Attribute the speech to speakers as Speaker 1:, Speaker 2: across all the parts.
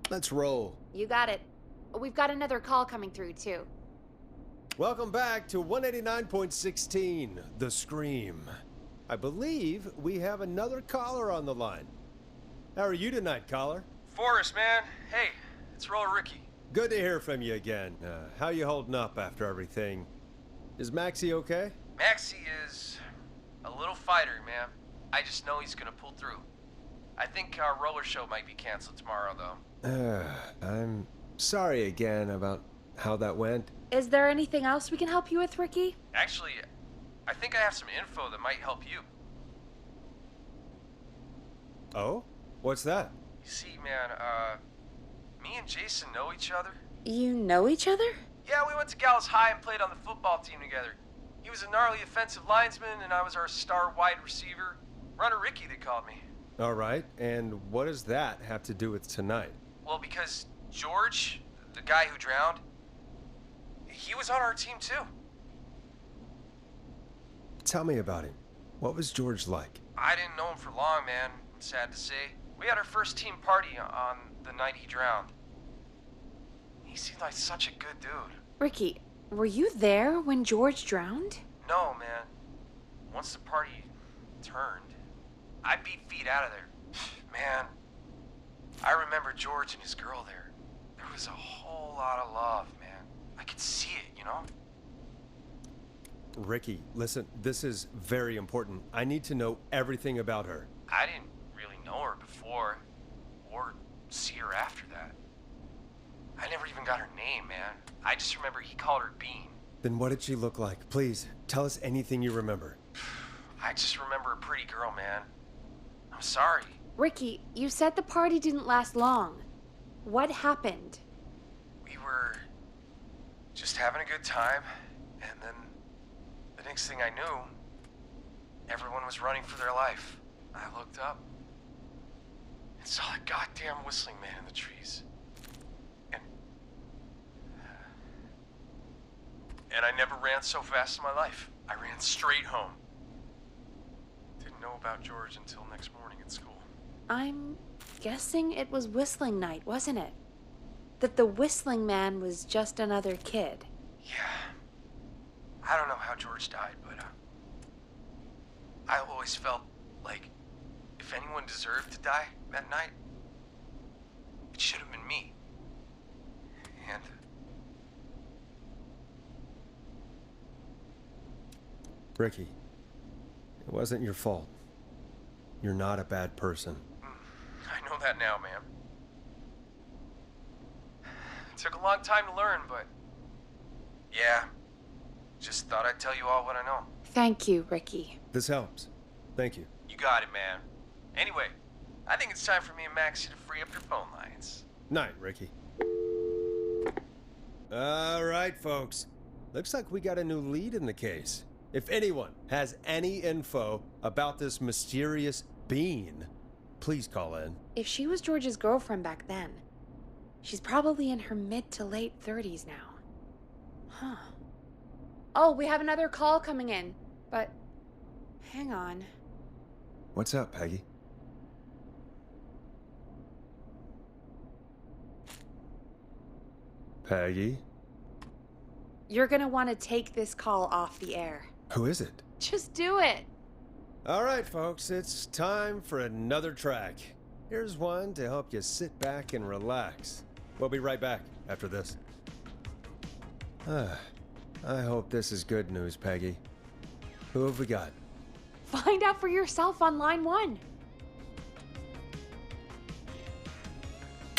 Speaker 1: Let's roll.
Speaker 2: You got it. We've got another call coming through, too.
Speaker 1: Welcome back to 189.16, The Scream. I believe we have another caller on the line. How are you tonight, caller?
Speaker 3: Forrest, man. Hey, it's Roller Ricky.
Speaker 1: Good to hear from you again. How you holding up after everything? Is Maxie okay?
Speaker 3: Maxie is a little fighter, man. I just know he's gonna pull through. I think our roller show might be canceled tomorrow, though.
Speaker 1: I'm sorry again about how that went.
Speaker 2: Is there anything else we can help you with, Ricky?
Speaker 3: Actually, I think I have some info that might help you.
Speaker 1: Oh? What's that?
Speaker 3: You see, man, me and Jason know each other.
Speaker 2: You know each other?
Speaker 3: Yeah, we went to Gallows High and played on the football team together. He was a gnarly offensive linesman, and I was our star wide receiver. Runner Ricky, they called me.
Speaker 1: All right, and what does that have to do with tonight?
Speaker 3: Well, because George, the guy who drowned, he was on our team too.
Speaker 1: Tell me about him. What was George like?
Speaker 3: I didn't know him for long, man. Sad to say. We had our first team party on the night he drowned. He seemed like such a good dude.
Speaker 2: Ricky, were you there when George drowned?
Speaker 3: No, man. Once the party turned, I beat feet out of there. Man, I remember George and his girl there. There was a whole lot of love, man. I could see it, you know?
Speaker 1: Ricky, listen, this is very important. I need to know everything about her.
Speaker 3: I didn't really know her before, or see her after that. I never even got her name, man. I just remember he called her Bean.
Speaker 1: Then what did she look like? Please, tell us anything you remember.
Speaker 3: I just remember a pretty girl, man. I'm sorry.
Speaker 2: Ricky, you said the party didn't last long. What happened?
Speaker 3: We were just having a good time, and then the next thing I knew, everyone was running for their life. I looked up and saw that goddamn whistling man in the trees. And I never ran so fast in my life. I ran straight home. Didn't know about George until next morning at school.
Speaker 2: I'm guessing it was whistling night, wasn't it? That the whistling man was just another kid.
Speaker 3: Yeah. I don't know how George died, but I always felt like if anyone deserved to die that night, it should have been me. And
Speaker 1: Ricky, it wasn't your fault. You're not a bad person.
Speaker 3: I know that now, man. It took a long time to learn, but yeah, just thought I'd tell you all what I know.
Speaker 2: Thank you, Ricky.
Speaker 1: This helps. Thank you.
Speaker 3: You got it, man. Anyway, I think it's time for me and Maxie to free up your phone lines.
Speaker 1: Night, Ricky. All right, folks. Looks like we got a new lead in the case. If anyone has any info about this mysterious being, please call in.
Speaker 2: If she was George's girlfriend back then, she's probably in her mid to late 30s now. Huh. Oh, we have another call coming in, but hang on.
Speaker 1: What's up, Peggy? Peggy?
Speaker 2: You're gonna want to take this call off the air.
Speaker 1: Who is it?
Speaker 2: Just do it.
Speaker 1: All right, folks, it's time for another track. Here's one to help you sit back and relax. We'll be right back after this. I hope this is good news, Peggy. Who have we got?
Speaker 2: Find out for yourself on line 1.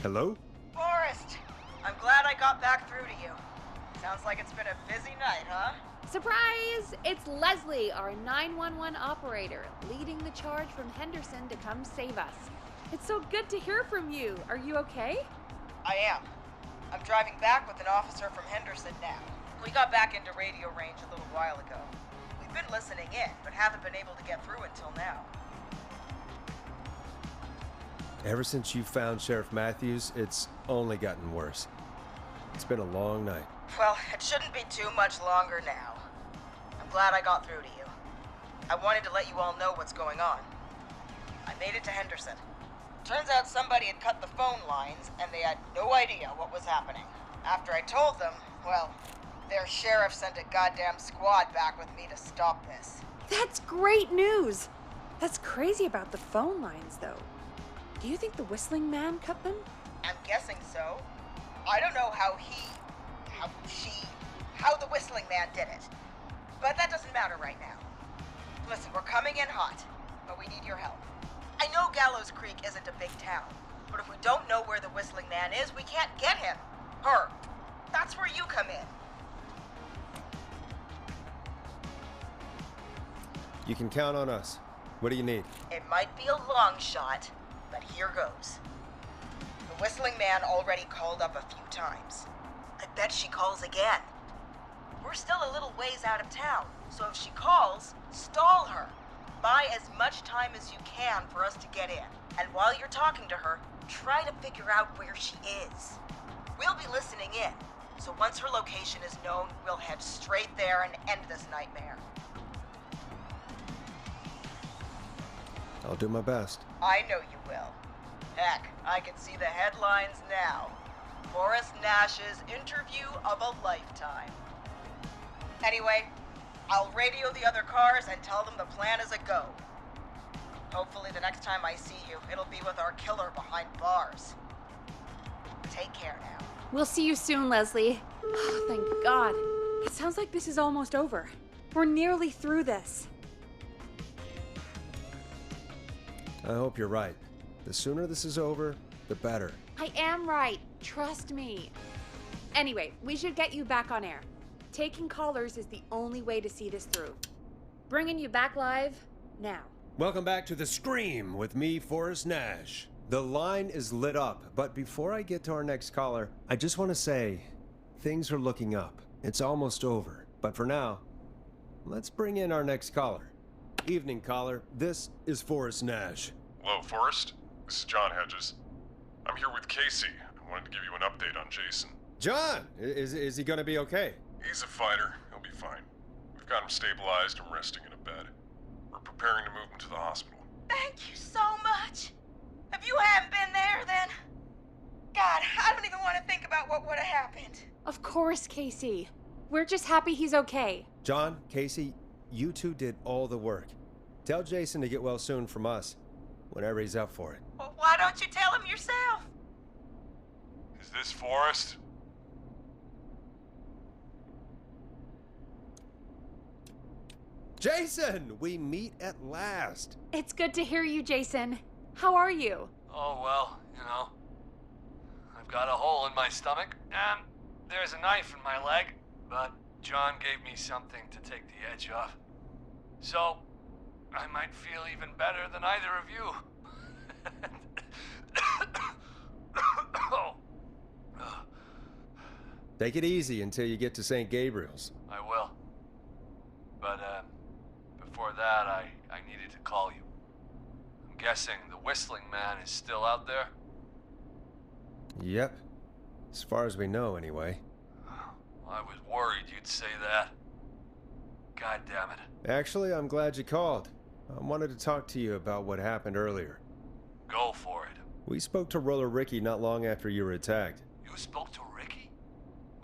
Speaker 1: Hello?
Speaker 4: Forrest! I'm glad I got back through to you. Sounds like it's been a busy night, huh?
Speaker 2: Surprise! It's Leslie, our 911 operator, leading the charge from Henderson to come save us. It's so good to hear from you. Are you okay?
Speaker 4: I am. I'm driving back with an officer from Henderson now. We got back into radio range a little while ago. We've been listening in, but haven't been able to get through until now.
Speaker 1: Ever since you found Sheriff Matthews, it's only gotten worse. It's been a long night.
Speaker 4: Well, it shouldn't be too much longer now. I'm glad I got through to you. I wanted to let you all know what's going on. I made it to Henderson. Turns out somebody had cut the phone lines, and they had no idea what was happening. After I told them, well, their sheriff sent a goddamn squad back with me to stop this.
Speaker 2: That's great news! That's crazy about the phone lines, though. Do you think the Whistling Man cut them?
Speaker 4: I'm guessing so. I don't know how the Whistling Man did it. But that doesn't matter right now. Listen, we're coming in hot, but we need your help. I know Gallows Creek isn't a big town, but if we don't know where the Whistling Man is, we can't get him. Her. That's where you come in.
Speaker 1: You can count on us. What do you need?
Speaker 4: It might be a long shot, but here goes. The Whistling Man already called up a few times. I bet she calls again. We're still a little ways out of town, so if she calls, stall her. Buy as much time as you can for us to get in. And while you're talking to her, try to figure out where she is. We'll be listening in, so once her location is known, we'll head straight there and end this nightmare.
Speaker 1: I'll do my best.
Speaker 4: I know you will. Heck, I can see the headlines now. Forrest Nash's interview of a lifetime. Anyway, I'll radio the other cars and tell them the plan is a go. Hopefully the next time I see you, it'll be with our killer behind bars. Take care now.
Speaker 2: We'll see you soon, Leslie. Oh, thank God. It sounds like this is almost over. We're nearly through this.
Speaker 1: I hope you're right. The sooner this is over, the better.
Speaker 2: I am right. Trust me. Anyway, we should get you back on air. Taking callers is the only way to see this through. Bringing you back live now.
Speaker 1: Welcome back to The Scream with me, Forrest Nash. The line is lit up, but before I get to our next caller, I just want to say, things are looking up. It's almost over. But for now, let's bring in our next caller. Evening, caller. This is Forrest Nash.
Speaker 5: Hello, Forrest. This is John Hedges. I'm here with Casey. I wanted to give you an update on Jason.
Speaker 1: John! Is he gonna be okay?
Speaker 5: He's a fighter. He'll be fine. We've got him stabilized and resting in a bed. We're preparing to move him to the hospital.
Speaker 4: Thank you so much. If you hadn't been there, then... God, I don't even want to think about what would have happened.
Speaker 2: Of course, Casey. We're just happy he's okay.
Speaker 1: John, Casey, you two did all the work. Tell Jason to get well soon from us, whenever he's up for it.
Speaker 4: Well, why don't you tell him yourself?
Speaker 5: Is this Forrest?
Speaker 1: Jason! We meet at last.
Speaker 2: It's good to hear you, Jason. How are you?
Speaker 6: Oh, well, you know. I've got a hole in my stomach, and there's a knife in my leg, but John gave me something to take the edge off. So, I might feel even better than either of you. Oh.
Speaker 1: Take it easy until you get to St. Gabriel's.
Speaker 6: I will. But, before that, I needed to call you. I'm guessing the Whistling Man is still out there?
Speaker 1: Yep. As far as we know, anyway.
Speaker 6: I was worried you'd say that. God damn it.
Speaker 1: Actually, I'm glad you called. I wanted to talk to you about what happened earlier.
Speaker 6: Go for it.
Speaker 1: We spoke to Roller Ricky not long after you were attacked.
Speaker 6: You spoke to Ricky?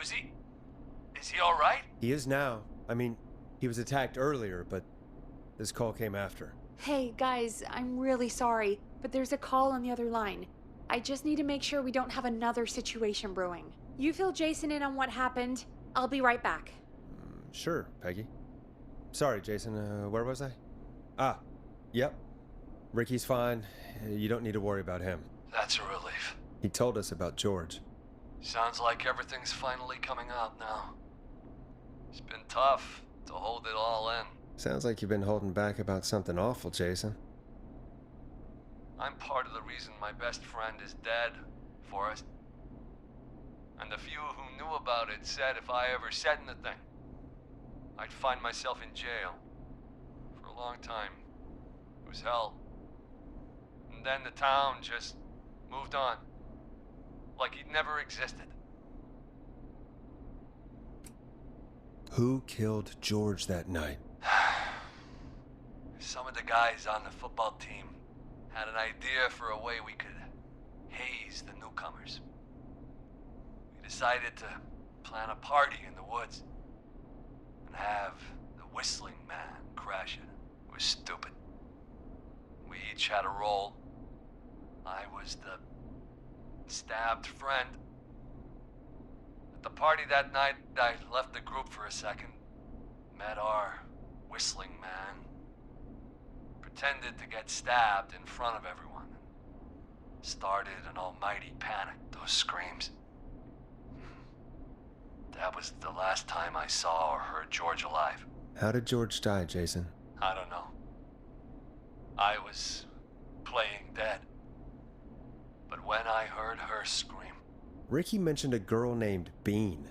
Speaker 6: Is he alright?
Speaker 1: He is now. I mean, he was attacked earlier, but this call came after.
Speaker 2: Hey, guys, I'm really sorry, but there's a call on the other line. I just need to make sure we don't have another situation brewing. You fill Jason in on what happened. I'll be right back.
Speaker 1: Sure, Peggy. Sorry, Jason, where was I? Yep. Ricky's fine. You don't need to worry about him.
Speaker 6: That's a relief.
Speaker 1: He told us about George.
Speaker 6: Sounds like everything's finally coming out now. It's been tough to hold it all in.
Speaker 1: Sounds like you've been holding back about something awful, Jason.
Speaker 6: I'm part of the reason my best friend is dead, Forrest. And the few who knew about it said if I ever said anything, I'd find myself in jail. For a long time. It was hell. And then the town just moved on. Like he'd never existed.
Speaker 1: Who killed George that night?
Speaker 6: Some of the guys on the football team. had an idea for a way we could haze the newcomers. We decided to plan a party in the woods and have the Whistling Man crash it. It was stupid. We each had a role. I was the stabbed friend. At the party that night, I left the group for a second, met our Whistling Man, pretended to get stabbed in front of everyone, started an almighty panic. Those screams. That was the last time I saw or heard George alive.
Speaker 1: How did George die, Jason?
Speaker 6: I don't know. I was playing dead. But when I heard her scream...
Speaker 1: Ricky mentioned a girl named Bean.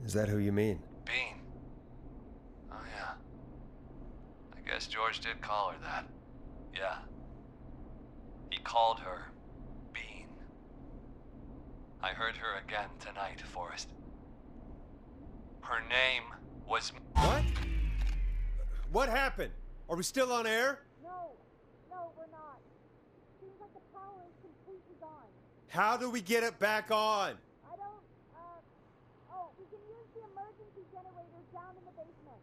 Speaker 1: Is that who you mean?
Speaker 6: Bean? Oh yeah. I guess George did call her that. Yeah. He called her Bean. I heard her again tonight, Forrest. Her name was...
Speaker 1: What? What happened? Are we still on air?
Speaker 7: No, we're not. Seems like the power is completely gone.
Speaker 1: How do we get it back on?
Speaker 7: I don't, we can use the emergency generator down in the basement.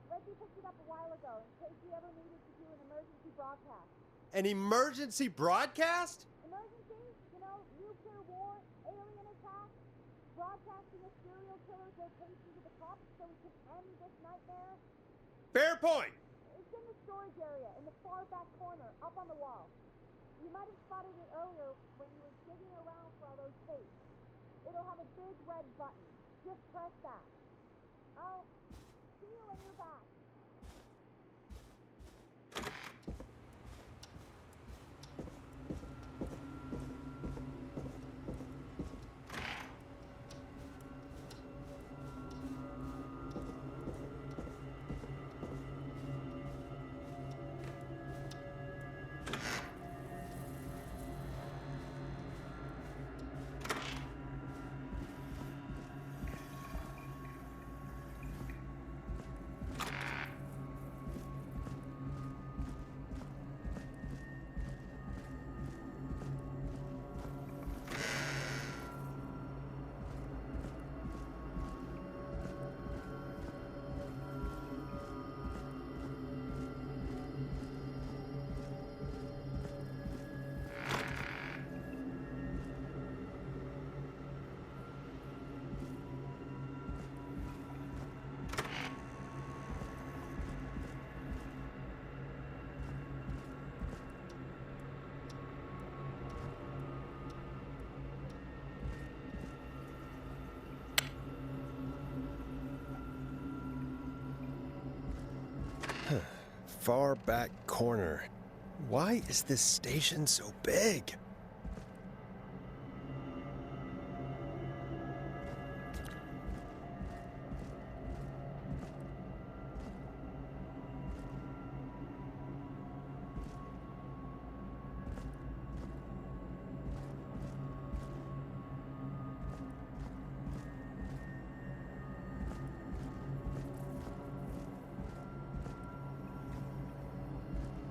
Speaker 7: Reggie picked it up a while ago in case we ever needed to do an emergency broadcast.
Speaker 1: An emergency broadcast?
Speaker 7: Emergency? You know, nuclear war, alien attack, broadcasting a serial killer's location to the cops so we can end this nightmare.
Speaker 1: Fair point.
Speaker 7: It's in the storage area in the far back corner, up on the wall. You might have spotted it earlier when you were digging around for all those tapes. It'll have a big red button. Just press that. I'll see you when you're back.
Speaker 1: Far back corner. Why is this station so big?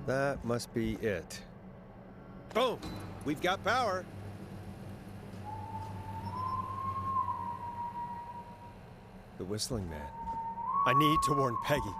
Speaker 1: That must be it. Boom! We've got power. The Whistling Man. I need to warn Peggy.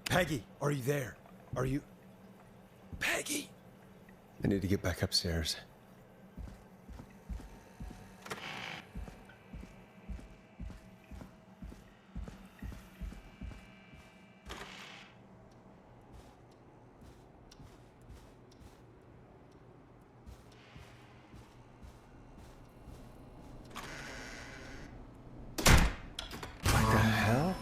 Speaker 1: Peggy, are you there? Are you... Peggy! I need to get back upstairs. What the hell?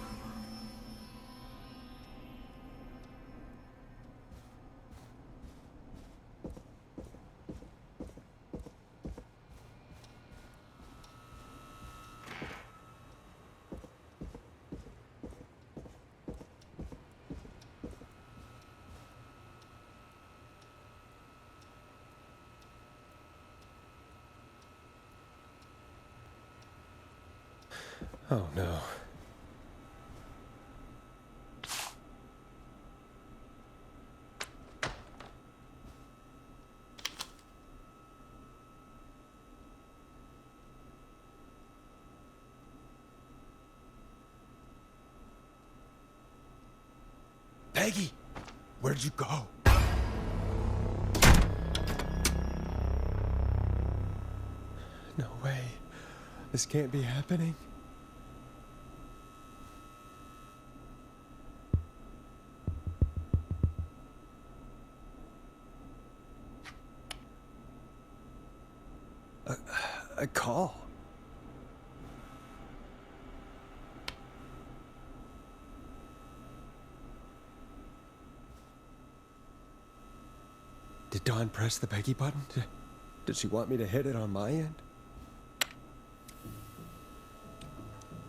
Speaker 1: Oh no. Peggy! Where'd you go? No way. This can't be happening. A call. Did Dawn press the Peggy button? Did she want me to hit it on my end?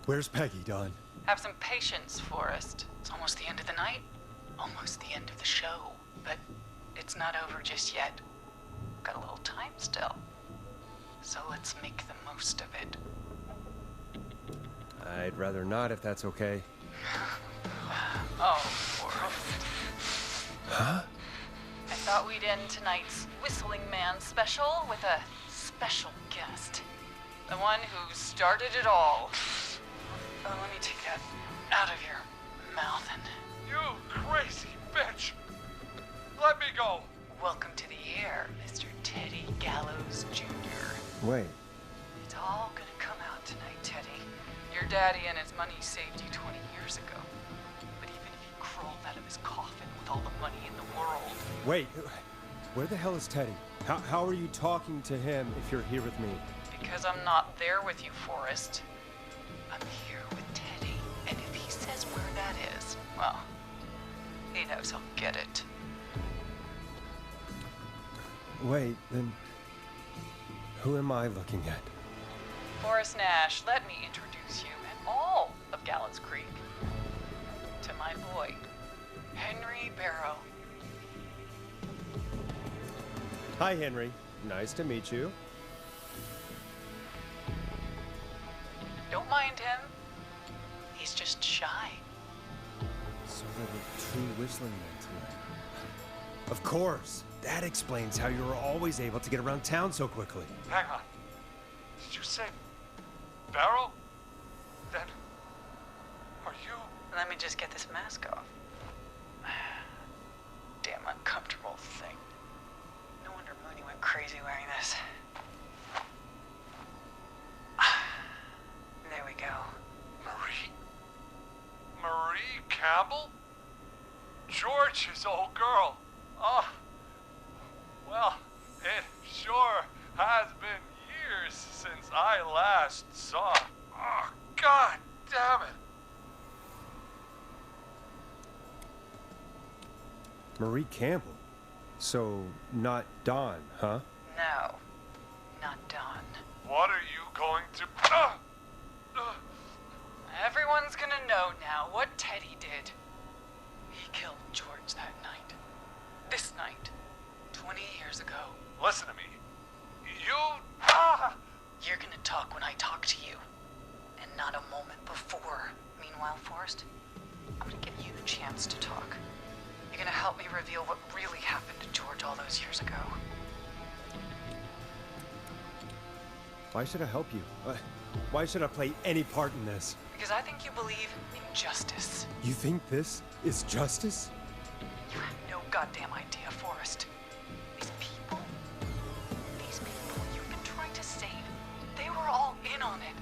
Speaker 1: Where's Peggy, Dawn?
Speaker 8: Have some patience, Forrest. It's almost the end of the night. Almost the end of the show. But it's not over just yet. Got a little time still. So let's make the most of it.
Speaker 1: I'd rather not if that's okay.
Speaker 8: Oh, Forrest.
Speaker 1: Huh?
Speaker 8: I thought we'd end tonight's Whistling Man special with a special guest. The one who started it all. Oh, let me take that out of your mouth and...
Speaker 6: You crazy bitch! Let me go!
Speaker 8: Welcome to the air, Mr. Teddy Gallows Jr.
Speaker 1: Wait.
Speaker 8: It's all gonna come out tonight, Teddy. Your daddy and his money saved you 20 years ago. But even if he crawled out of his coffin with all the money in the world...
Speaker 1: Wait. Where the hell is Teddy? How are you talking to him if you're here with me?
Speaker 8: Because I'm not there with you, Forrest. I'm here with Teddy. And if he says where that is, well, he knows he'll get it.
Speaker 1: Wait, then... Who am I looking at?
Speaker 8: Forrest Nash, let me introduce you and all of Gallows Creek to my boy, Henry Barrow.
Speaker 1: Hi, Henry. Nice to meet you.
Speaker 8: Don't mind him. He's just shy.
Speaker 1: So there were two whistling men tonight. Of course. That explains how you were always able to get around town so quickly.
Speaker 6: Hang on. Did you say Barrow? Then are you?
Speaker 8: Let me just get this mask off. Damn uncomfortable thing. No wonder Mooney went crazy wearing this. There we go.
Speaker 6: Marie Campbell? George's old girl. Oh. Well, it sure has been years since I last saw. Oh, God damn it.
Speaker 1: Marie Campbell? So, not Dawn, huh?
Speaker 8: No, not Dawn.
Speaker 6: What are you going to...
Speaker 8: Everyone's gonna know now what Teddy did. He killed George that night. This night. 20 years ago.
Speaker 6: Listen to me. You...
Speaker 8: You're gonna talk when I talk to you. And not a moment before. Meanwhile, Forrest, I'm gonna give you the chance to talk. You're gonna help me reveal what really happened to George all those years ago.
Speaker 1: Why should I help you? Why should I play any part in this?
Speaker 8: Because I think you believe in justice.
Speaker 1: You think this is justice?
Speaker 8: You have no goddamn idea, Forrest. These people you've been trying to save, they were all in on it.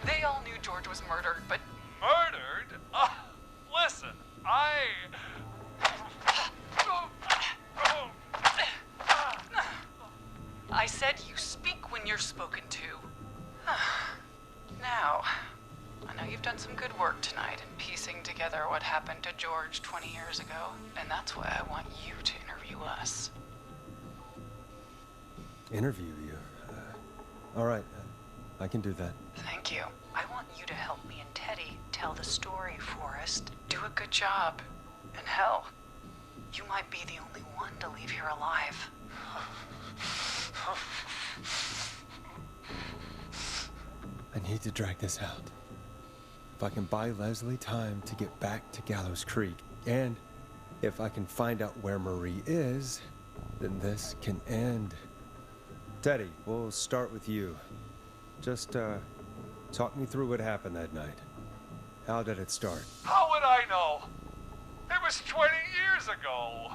Speaker 8: They all knew George was murdered, but...
Speaker 6: Murdered? Listen,
Speaker 8: I said you speak when you're spoken to. Now, I know you've done some good work tonight in piecing together what happened to George 20 years ago, and that's why I want you to interview us.
Speaker 1: Interview you? All right, I can do that.
Speaker 8: Thank you. I want you to help me and Teddy tell the story, Forrest. Do a good job. And hell, you might be the only one to leave here alive.
Speaker 1: I need to drag this out. If I can buy Leslie time to get back to Gallows Creek, and if I can find out where Marie is, then this can end. Teddy, we'll start with you. Just, talk me through what happened that night. How did it start?
Speaker 6: How would I know? It was 20 years ago.